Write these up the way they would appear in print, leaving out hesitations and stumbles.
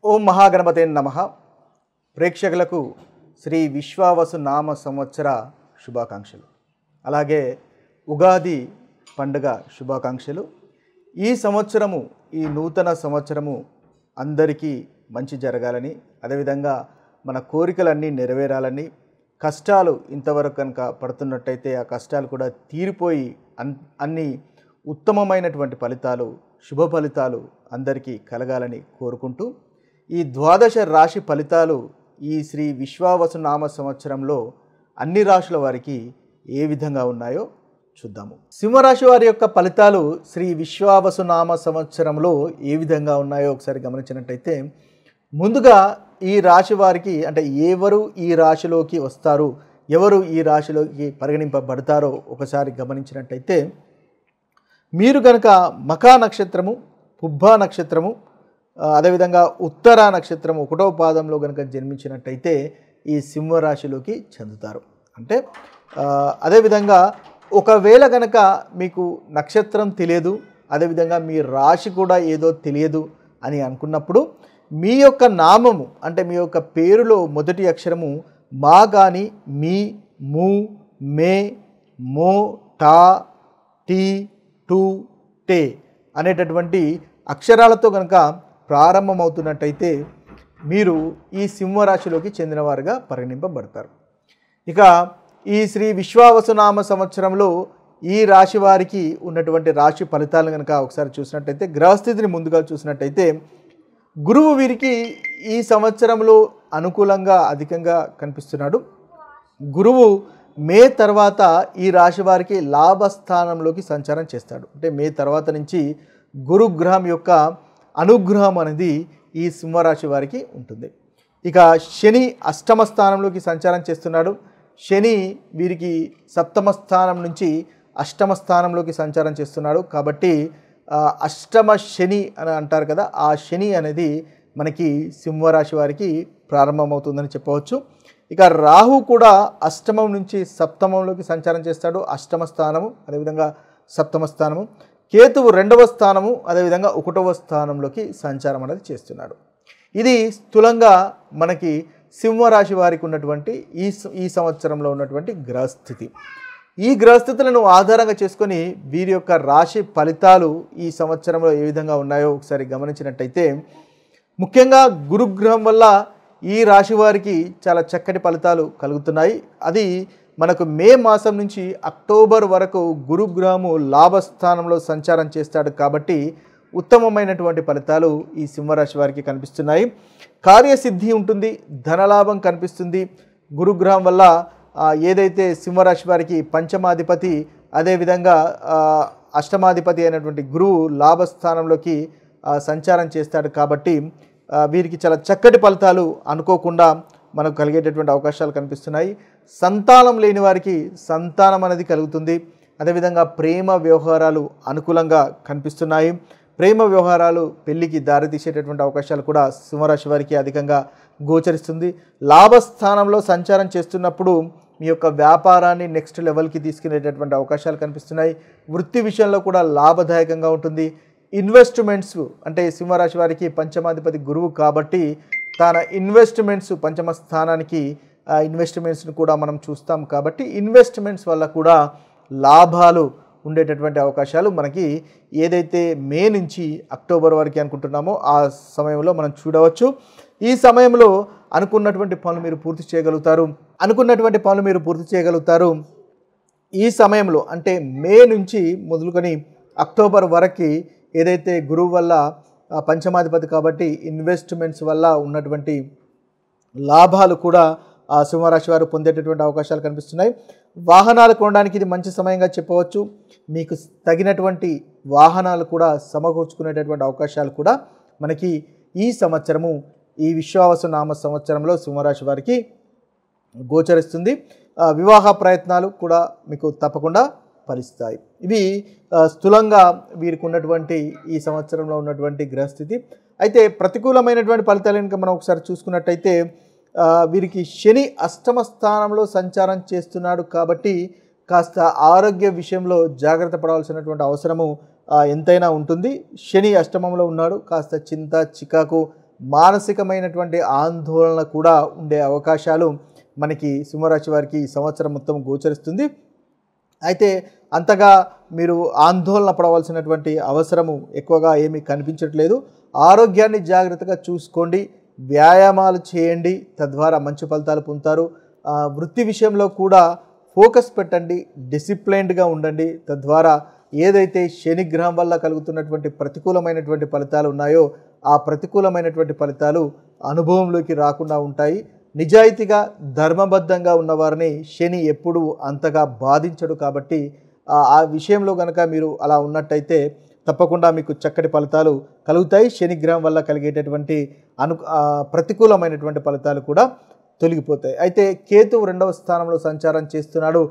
ఓం మహాగణపతే నమః. ప్రేక్షకులకు శ్రీ విశ్వావసు నామ సంవత్సర శుభాకాంక్షలు, అలాగే ఉగాది పండుగ శుభాకాంక్షలు. ఈ సంవత్సరము, ఈ నూతన సంవత్సరము అందరికీ మంచి జరగాలని, అదేవిధంగా మన కోరికలన్నీ నెరవేరాలని, కష్టాలు ఇంతవరకు కనుక పడుతున్నట్టయితే ఆ కష్టాలు కూడా తీరిపోయి అన్ని ఉత్తమమైనటువంటి ఫలితాలు, శుభ ఫలితాలు అందరికీ కలగాలని కోరుకుంటూ, ఈ ద్వాదశ రాశి ఫలితాలు ఈ శ్రీ విశ్వావసు నామ సంవత్సరంలో అన్ని రాశుల వారికి ఏ విధంగా ఉన్నాయో చూద్దాము. సింహరాశి వారి యొక్క ఫలితాలు శ్రీ విశ్వావసు నామ సంవత్సరంలో ఏ విధంగా ఉన్నాయో ఒకసారి గమనించినట్టయితే, ముందుగా ఈ రాశి వారికి అంటే ఎవరు ఈ రాశిలోకి వస్తారు, ఎవరు ఈ రాశిలోకి పరిగణింపబడతారో ఒకసారి గమనించినట్టయితే, మీరు కనుక మఖా నక్షత్రము, పుబ్బా నక్షత్రము, అదేవిధంగా ఉత్తర నక్షత్రము 1వ పాదంలో కనుక జన్మించినట్టయితే ఈ సింహరాశిలోకి చెందుతారు. అంటే అదేవిధంగా ఒకవేళ కనుక మీకు నక్షత్రం తెలియదు, అదేవిధంగా మీ రాశి కూడా ఏదో తెలియదు అని అనుకున్నప్పుడు, మీ యొక్క నామము అంటే మీ యొక్క పేరులో మొదటి అక్షరము మా కానీ, మీ, ము, మే, మో, టా, టీ, టు, టే అనేటటువంటి అక్షరాలతో కనుక ప్రారంభమవుతున్నట్టయితే మీరు ఈ సింహరాశిలోకి చెందినవారుగా పరిగణింపబడతారు. ఇక ఈ శ్రీ విశ్వావసునామ సంవత్సరంలో ఈ రాశి వారికి ఉన్నటువంటి రాశి ఫలితాలను కనుక ఒకసారి చూసినట్టయితే, గ్రహస్థితిని ముందుగా చూసినట్టయితే, గురువు వీరికి ఈ సంవత్సరంలో అనుకూలంగా అధికంగా కనిపిస్తున్నాడు. గురువు మే తర్వాత ఈ రాశి వారికి లాభస్థానంలోకి సంచారం చేస్తాడు. అంటే మే తర్వాత నుంచి గురుగ్రహం యొక్క అనుగ్రహం అనేది ఈ సింహరాశి వారికి ఉంటుంది. ఇక శని అష్టమ స్థానంలోకి సంచారం చేస్తున్నాడు. శని వీరికి సప్తమ స్థానం నుంచి అష్టమ స్థానంలోకి సంచారం చేస్తున్నాడు. కాబట్టి అష్టమ శని అని అంటారు కదా, ఆ శని అనేది మనకి సింహరాశి వారికి ప్రారంభమవుతుందని చెప్పవచ్చు. ఇక రాహు కూడా అష్టమం నుంచి సప్తమంలోకి సంచారం చేస్తాడు. అష్టమ స్థానము, అదేవిధంగా సప్తమ స్థానము. కేతువు 2వ స్థానము, అదేవిధంగా 1వ స్థానంలోకి సంచారం అనేది చేస్తున్నాడు. ఇది స్థూలంగా మనకి సింహరాశి వారికి ఉన్నటువంటి ఈ సంవత్సరంలో ఉన్నటువంటి గ్రహస్థితి. ఈ గ్రహస్థితులను ఆధారంగా చేసుకొని వీరి యొక్క రాశి ఫలితాలు ఈ సంవత్సరంలో ఏ విధంగా ఉన్నాయో ఒకసారి గమనించినట్టయితే, ముఖ్యంగా గురుగ్రహం వల్ల ఈ రాశి వారికి చాలా చక్కటి ఫలితాలు కలుగుతున్నాయి. అది మనకు మే మాసం నుంచి అక్టోబర్ వరకు గురుగ్రహము లాభస్థానంలో సంచారం చేస్తాడు. కాబట్టి ఉత్తమమైనటువంటి ఫలితాలు ఈ సింహరాశి వారికి కనిపిస్తున్నాయి. కార్యసిద్ధి ఉంటుంది, ధనలాభం కనిపిస్తుంది. గురుగ్రహం వల్ల ఏదైతే సింహరాశి వారికి పంచమాధిపతి, అదేవిధంగా అష్టమాధిపతి అయినటువంటి గురువు లాభస్థానంలోకి సంచారం చేస్తాడు. కాబట్టి వీరికి చాలా చక్కటి ఫలితాలు అనుకోకుండా మనకు కలిగేటటువంటి అవకాశాలు కనిపిస్తున్నాయి. సంతానం లేని వారికి సంతానం అనేది కలుగుతుంది. అదేవిధంగా ప్రేమ వ్యవహారాలు అనుకూలంగా కనిపిస్తున్నాయి. ప్రేమ వ్యవహారాలు పెళ్లికి దారితీసేటటువంటి అవకాశాలు కూడా సింహరాశి వారికి అధికంగా గోచరిస్తుంది. లాభస్థానంలో సంచారం చేస్తున్నప్పుడు మీ యొక్క వ్యాపారాన్ని నెక్స్ట్ లెవెల్కి తీసుకునేటటువంటి అవకాశాలు కనిపిస్తున్నాయి. వృత్తి విషయంలో కూడా లాభదాయకంగా ఉంటుంది. ఇన్వెస్ట్మెంట్స్ అంటే సింహరాశి వారికి పంచమాధిపతి గురువు కాబట్టి తన ఇన్వెస్ట్మెంట్స్ పంచమ స్థానానికి ఇన్వెస్ట్మెంట్స్ని కూడా మనం చూస్తాం. కాబట్టి ఇన్వెస్ట్మెంట్స్ వల్ల కూడా లాభాలు ఉండేటటువంటి అవకాశాలు మనకి ఏదైతే మే నుంచి అక్టోబర్ వరకు అనుకుంటున్నామో ఆ సమయంలో మనం చూడవచ్చు. ఈ సమయంలో అనుకున్నటువంటి పనులు మీరు పూర్తి చేయగలుగుతారు. ఈ సమయంలో అంటే మే నుంచి మొదలుకొని అక్టోబర్ వరకు ఏదైతే గురువు వల్ల పంచమాధిపతి కాబట్టి ఇన్వెస్ట్మెంట్స్ వల్ల ఉన్నటువంటి లాభాలు కూడా సింహరాశి వారు పొందేటటువంటి అవకాశాలు కనిపిస్తున్నాయి. వాహనాలు కొనడానికి ఇది మంచి సమయంగా చెప్పవచ్చు. మీకు తగినటువంటి వాహనాలు కూడా సమకూర్చుకునేటటువంటి అవకాశాలు కూడా మనకి ఈ సంవత్సరము, ఈ విశ్వావసు నామ సంవత్సరంలో సింహరాశి వారికి గోచరిస్తుంది. వివాహ ప్రయత్నాలు కూడా మీకు తప్పకుండా ఫలిస్తాయి. ఇవి స్థూలంగా వీరికి ఉన్నటువంటి ఈ సంవత్సరంలో ఉన్నటువంటి గ్రహస్థితి. అయితే ప్రతికూలమైనటువంటి ఫలితాలు కనుక మనం ఒకసారి చూసుకున్నట్టయితే, వీరికి శని అష్టమ స్థానంలో సంచారం చేస్తున్నాడు. కాబట్టి కాస్త ఆరోగ్య విషయంలో జాగ్రత్త పడాల్సినటువంటి అవసరము ఎంతైనా ఉంటుంది. శని అష్టమంలో ఉన్నాడు, కాస్త చింత చికాకు మానసికమైనటువంటి ఆందోళన కూడా ఉండే అవకాశాలు మనకి సింహరాశి వారికి ఈ సంవత్సరం మొత్తం గోచరిస్తుంది. అయితే అంతగా మీరు ఆందోళన పడవలసినటువంటి అవసరము ఎక్కువగా ఏమీ కనిపించట్లేదు. ఆరోగ్యాన్ని జాగ్రత్తగా చూసుకోండి, వ్యాయామాలు చేయండి, తద్వారా మంచి ఫలితాలు పొందుతారు. వృత్తి విషయంలో కూడా ఫోకస్ పెట్టండి, డిసిప్లైన్డ్గా ఉండండి. తద్వారా ఏదైతే శని గ్రహం వల్ల కలుగుతున్నటువంటి ప్రతికూలమైనటువంటి ఫలితాలు ఉన్నాయో ఆ ప్రతికూలమైనటువంటి ఫలితాలు అనుభవంలోకి రాకుండా ఉంటాయి. నిజాయితీగా ధర్మబద్ధంగా ఉన్నవారిని శని ఎప్పుడూ అంతగా బాధించడు. కాబట్టి ఆ విషయంలో కనుక మీరు అలా ఉన్నట్టయితే తప్పకుండా మీకు చక్కటి ఫలితాలు కలుగుతాయి. శని గ్రహం వల్ల కలిగేటటువంటి ప్రతికూలమైనటువంటి ఫలితాలు కూడా తొలగిపోతాయి. అయితే కేతువు 2వ స్థానంలో సంచారం చేస్తున్నాడు.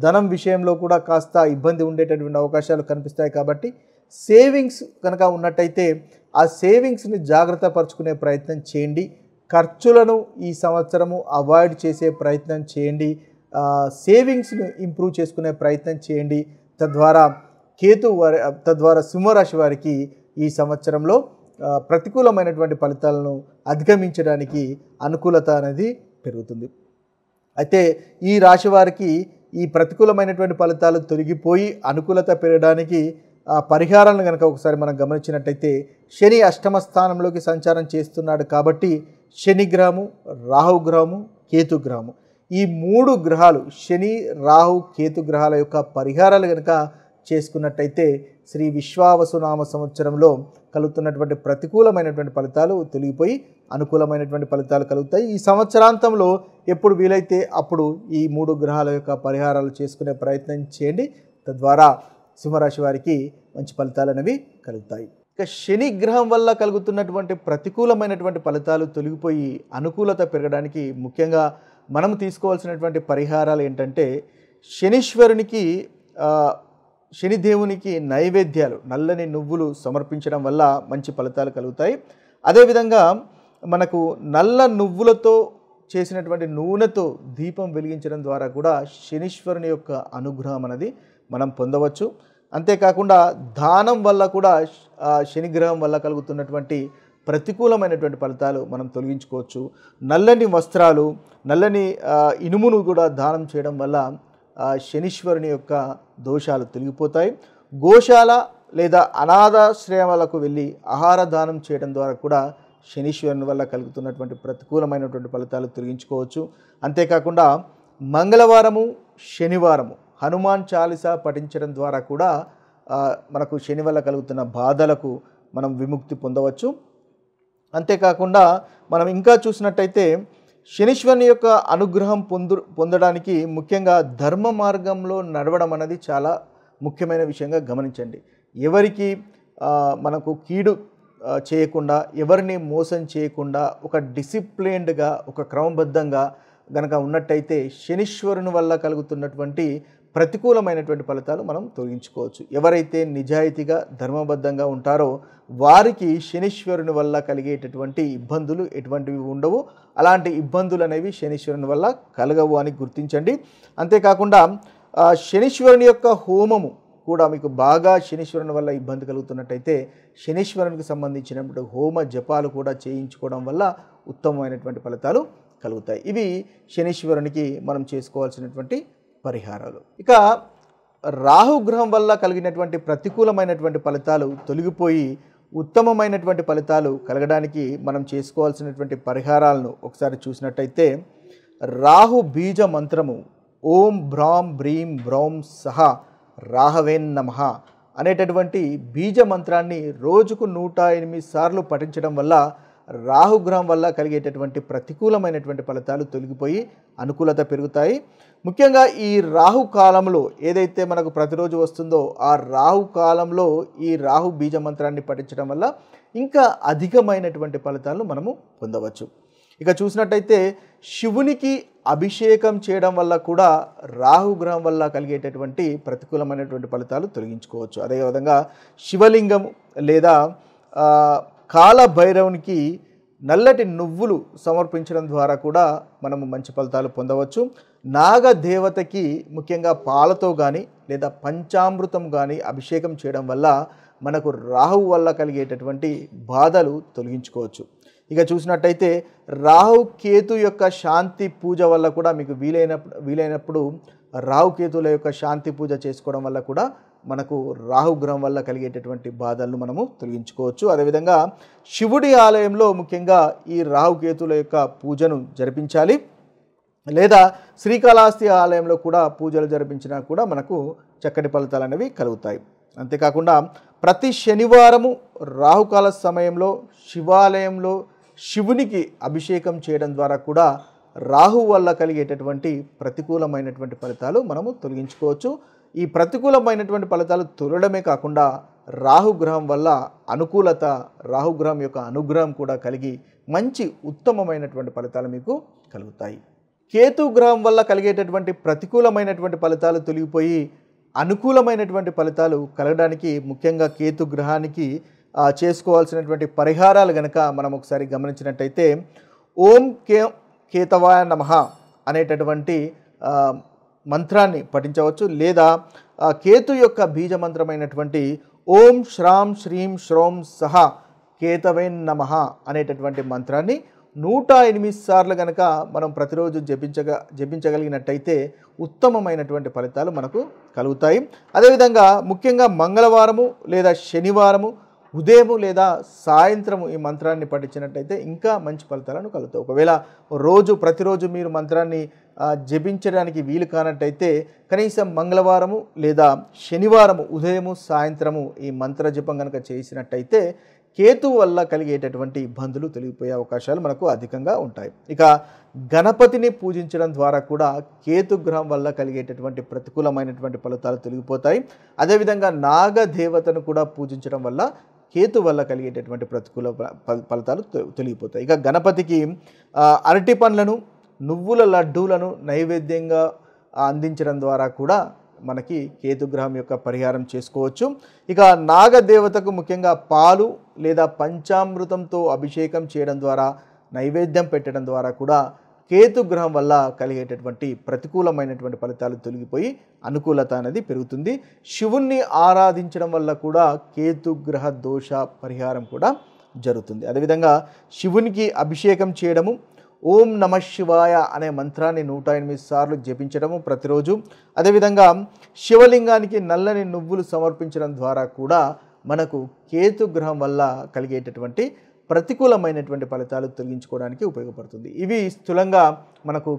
ధనం విషయంలో కూడా కాస్త ఇబ్బంది ఉండేటటువంటి అవకాశాలు కనిపిస్తాయి. కాబట్టి సేవింగ్స్ కనుక ఉన్నట్టయితే ఆ సేవింగ్స్ని జాగ్రత్త పరుచుకునే ప్రయత్నం చేయండి. ఖర్చులను ఈ సంవత్సరము అవాయిడ్ చేసే ప్రయత్నం చేయండి. సేవింగ్స్ను ఇంప్రూవ్ చేసుకునే ప్రయత్నం చేయండి. తద్వారా సింహరాశి వారికి ఈ సంవత్సరంలో ప్రతికూలమైనటువంటి ఫలితాలను అధిగమించడానికి అనుకూలత అనేది పెరుగుతుంది. అయితే ఈ రాశి వారికి ఈ ప్రతికూలమైనటువంటి ఫలితాలు తొలగిపోయి అనుకూలత పెరగడానికి పరిహారాలను కనుక ఒకసారి మనం గమనించినట్టయితే శని 8వ స్థానంలోకి సంచారం చేస్తున్నాడు. కాబట్టి శని గ్రహము, రాహు గ్రహము, కేతు గ్రహము, ఈ 3 గ్రహాలు శని, రాహు, కేతు గ్రహాల యొక్క పరిహారాలు కనుక చేసుకున్నట్టయితే శ్రీ విశ్వావసునామ సంవత్సరంలో కలుగుతున్నటువంటి ప్రతికూలమైనటువంటి ఫలితాలు తొలగిపోయి అనుకూలమైనటువంటి ఫలితాలు కలుగుతాయి. ఈ సంవత్సరాంతంలో ఎప్పుడు వీలైతే అప్పుడు ఈ 3 గ్రహాల యొక్క పరిహారాలు చేసుకునే ప్రయత్నం చేయండి. తద్వారా సింహరాశి వారికి మంచి ఫలితాలు అనేవి కలుగుతాయి. ఇక శని గ్రహం వల్ల కలుగుతున్నటువంటి ప్రతికూలమైనటువంటి ఫలితాలు తొలగిపోయి అనుకూలత పెరగడానికి ముఖ్యంగా మనం తీసుకోవాల్సినటువంటి పరిహారాలు ఏంటంటే శనీశ్వరునికి శనిదేవునికి నైవేద్యాలు, నల్లని నువ్వులు సమర్పించడం వల్ల మంచి ఫలితాలు కలుగుతాయి. అదేవిధంగా మనకు నల్ల నువ్వులతో చేసినటువంటి నూనెతో దీపం వెలిగించడం ద్వారా కూడా శనీశ్వరుని యొక్క అనుగ్రహం అనేది మనం పొందవచ్చు. అంతేకాకుండా దానం వల్ల కూడా శనిగ్రహం వల్ల కలుగుతున్నటువంటి ప్రతికూలమైనటువంటి ఫలితాలు మనం తొలగించుకోవచ్చు. నల్లని వస్త్రాలు, నల్లని ఇనుమును కూడా దానం చేయడం వల్ల శనీశ్వరుని యొక్క దోషాలు తొలగిపోతాయి. గోశాల లేదా అనాథాశ్రయాలకు వెళ్ళి ఆహార దానం చేయడం ద్వారా కూడా శనీశ్వరుని వల్ల కలుగుతున్నటువంటి ప్రతికూలమైనటువంటి ఫలితాలు తొలగించుకోవచ్చు. అంతేకాకుండా మంగళవారము, శనివారము హనుమాన్ చాలీసా పఠించడం ద్వారా కూడా మనకు శని వల్ల కలుగుతున్న బాధలకు మనం విముక్తి పొందవచ్చు. అంతేకాకుండా మనం ఇంకా చూసినట్టయితే శనీశ్వరుని యొక్క అనుగ్రహం పొందడానికి ముఖ్యంగా ధర్మ మార్గంలో నడవడం అనేది చాలా ముఖ్యమైన విషయంగా గమనించండి. ఎవరికి మనకు కీడు చేయకుండా, ఎవరిని మోసం చేయకుండా ఒక డిసిప్లైన్డ్గా, ఒక క్రమబద్ధంగా గనక ఉన్నట్టయితే శనీశ్వరుని వల్ల కలుగుతున్నటువంటి ప్రతికూలమైనటువంటి ఫలితాలు మనం తొలగించుకోవచ్చు. ఎవరైతే నిజాయితీగా ధర్మబద్ధంగా ఉంటారో వారికి శనీశ్వరుని వల్ల కలిగేటటువంటి ఇబ్బందులు ఎటువంటివి ఉండవు. అలాంటి ఇబ్బందులు అనేవి శనీశ్వరుని వల్ల కలగవు అని గుర్తించండి. అంతేకాకుండా శనీశ్వరుని యొక్క హోమము కూడా మీకు బాగా శనీశ్వరుని వల్ల ఇబ్బంది కలుగుతున్నట్టయితే శనీశ్వరునికి సంబంధించినటువంటి హోమ జపాలు కూడా చేయించుకోవడం వల్ల ఉత్తమమైనటువంటి ఫలితాలు కలుగుతాయి. ఇవి శనీశ్వరునికి మనం చేసుకోవాల్సినటువంటి పరిహారాలు. ఇక రాహుగ్రహం వల్ల కలిగినటువంటి ప్రతికూలమైనటువంటి ఫలితాలు తొలగిపోయి ఉత్తమమైనటువంటి ఫలితాలు కలగడానికి మనం చేసుకోవాల్సినటువంటి పరిహారాలను ఒకసారి చూసినట్టయితే రాహు బీజ మంత్రము ఓం భ్రాం బ్రీం బ్రౌం సహ రాహవేన్ నమః అనేటటువంటి బీజ మంత్రాన్ని రోజుకు 108 సార్లు పఠించడం వల్ల రాహుగ్రహం వల్ల కలిగేటటువంటి ప్రతికూలమైనటువంటి ఫలితాలు తొలగిపోయి అనుకూలత పెరుగుతాయి. ముఖ్యంగా ఈ రాహు కాలంలో ఏదైతే మనకు ప్రతిరోజు వస్తుందో ఆ రాహు కాలంలో ఈ రాహు బీజ మంత్రాన్ని పఠించడం వల్ల ఇంకా అధికమైనటువంటి ఫలితాలను మనము పొందవచ్చు. ఇక చూసినట్టయితే శివునికి అభిషేకం చేయడం వల్ల కూడా రాహుగ్రహం వల్ల కలిగేటటువంటి ప్రతికూలమైనటువంటి ఫలితాలు తొలగించుకోవచ్చు. అదేవిధంగా శివలింగం లేదా కాలభైరవునికి నల్లటి నువ్వులు సమర్పించడం ద్వారా కూడా మనము మంచి ఫలితాలు పొందవచ్చు. నాగదేవతకి ముఖ్యంగా పాలతో కానీ లేదా పంచామృతం కానీ అభిషేకం చేయడం వల్ల మనకు రాహు వల్ల కలిగేటటువంటి బాధలు తొలగించుకోవచ్చు. ఇక చూసినట్టయితే రాహుకేతు యొక్క శాంతి పూజ వల్ల కూడా మీకు వీలైనప్పుడు రాహుకేతుల యొక్క శాంతి పూజ చేసుకోవడం వల్ల కూడా మనకు రాహుగ్రహం వల్ల కలిగేటటువంటి బాధలను మనము తొలగించుకోవచ్చు. అదేవిధంగా శివుడి ఆలయంలో ముఖ్యంగా ఈ రాహుకేతుల యొక్క పూజను జరిపించాలి. లేదా శ్రీకాళహస్తి ఆలయంలో కూడా పూజలు జరిపించినా కూడా మనకు చక్కటి ఫలితాలు అనేవి కలుగుతాయి. అంతేకాకుండా ప్రతి శనివారము రాహుకాల సమయంలో శివాలయంలో శివునికి అభిషేకం చేయడం ద్వారా కూడా రాహు వల్ల కలిగేటటువంటి ప్రతికూలమైనటువంటి ఫలితాలు మనము తొలగించుకోవచ్చు. ఈ ప్రతికూలమైనటువంటి ఫలితాలు తొలగడమే కాకుండా రాహుగ్రహం వల్ల అనుకూలత, రాహుగ్రహం యొక్క అనుగ్రహం కూడా కలిగి మంచి ఉత్తమమైనటువంటి ఫలితాలు మీకు కలుగుతాయి. కేతు గ్రహం వల్ల కలిగేటటువంటి ప్రతికూలమైనటువంటి ఫలితాలు తొలగిపోయి అనుకూలమైనటువంటి ఫలితాలు కలగడానికి ముఖ్యంగా కేతు గ్రహానికి చేసుకోవాల్సినటువంటి పరిహారాలు గనక మనం ఒకసారి గమనించినట్టయితే ఓం కేతవాయ నమః అనేటటువంటి మంత్రాన్ని పఠించవచ్చు. లేదా కేతు యొక్క బీజ మంత్రమైనటువంటి ఓం శ్రాం శ్రీం శ్రోం సహ కేతవే నమః అనేటటువంటి మంత్రాన్ని 108 సార్లు కనుక మనం ప్రతిరోజు జపించగలిగినట్టయితే ఉత్తమమైనటువంటి ఫలితాలు మనకు కలుగుతాయి. అదేవిధంగా ముఖ్యంగా మంగళవారము లేదా శనివారము ఉదయము లేదా సాయంత్రము ఈ మంత్రాన్ని పఠించినట్టయితే ఇంకా మంచి ఫలితాలను కలుగుతాయి. ఒకవేళ ప్రతిరోజు మీరు మంత్రాన్ని జపించడానికి వీలు కానట్టయితే కనీసం మంగళవారము లేదా శనివారము ఉదయము సాయంత్రము ఈ మంత్ర జపం కనుక చేసినట్టయితే కేతు వల్ల కలిగేటటువంటి ఇబ్బందులు తొలగిపోయే అవకాశాలు మనకు అధికంగా ఉంటాయి. ఇక గణపతిని పూజించడం ద్వారా కూడా కేతు గ్రహం వల్ల కలిగేటటువంటి ప్రతికూలమైనటువంటి ఫలితాలు తొలగిపోతాయి. అదేవిధంగా నాగదేవతను కూడా పూజించడం వల్ల కేతు వల్ల కలిగేటటువంటి ప్రతికూల ఫలితాలు తొలగిపోతాయి. ఇక గణపతికి అరటి పండ్లను, నువ్వుల లడ్డూలను నైవేద్యంగా అందించడం ద్వారా కూడా మనకి కేతుగ్రహం యొక్క పరిహారం చేసుకోవచ్చు. ఇక నాగదేవతకు ముఖ్యంగా పాలు లేదా పంచామృతంతో అభిషేకం చేయడం ద్వారా, నైవేద్యం పెట్టడం ద్వారా కూడా కేతుగ్రహం వల్ల కలిగేటటువంటి ప్రతికూలమైనటువంటి ఫలితాలు తొలగిపోయి అనుకూలత అనేది పెరుగుతుంది. శివుణ్ణి ఆరాధించడం వల్ల కూడా కేతుగ్రహ దోష పరిహారం కూడా జరుగుతుంది. అదేవిధంగా శివునికి అభిషేకం చేయడము, ఓం నమ శివాయ అనే మంత్రాన్ని 108 సార్లు జపించడము ప్రతిరోజు. అదేవిధంగా శివలింగానికి నల్లని నువ్వులు సమర్పించడం ద్వారా కూడా మనకు కేతుగ్రహం వల్ల కలిగేటటువంటి ప్రతికూలమైనటువంటి ఫలితాలు తొలగించుకోవడానికి ఉపయోగపడుతుంది. ఇవి స్థూలంగా మనకు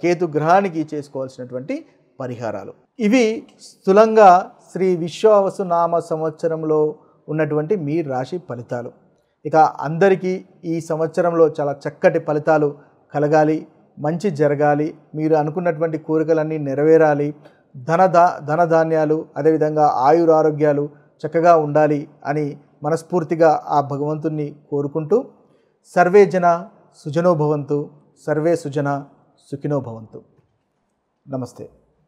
కేతుగ్రహానికి చేసుకోవాల్సినటువంటి పరిహారాలు. ఇవి స్థూలంగా శ్రీ విశ్వావసు నామ సంవత్సరంలో ఉన్నటువంటి మీ రాశి ఫలితాలు. ఇక అందరికీ ఈ సంవత్సరంలో చాలా చక్కటి ఫలితాలు కలగాలి, మంచి జరగాలి, మీరు అనుకున్నటువంటి కోరికలన్నీ నెరవేరాలి, ధనధాన్యాలు అదేవిధంగా ఆయురారోగ్యాలు చక్కగా ఉండాలి అని మనస్ఫూర్తిగా ఆ భగవంతుణ్ణి కోరుకుంటూ సర్వే జన సుజనో భవంతు, సర్వే సుజన సుఖినో భవంతు. నమస్తే.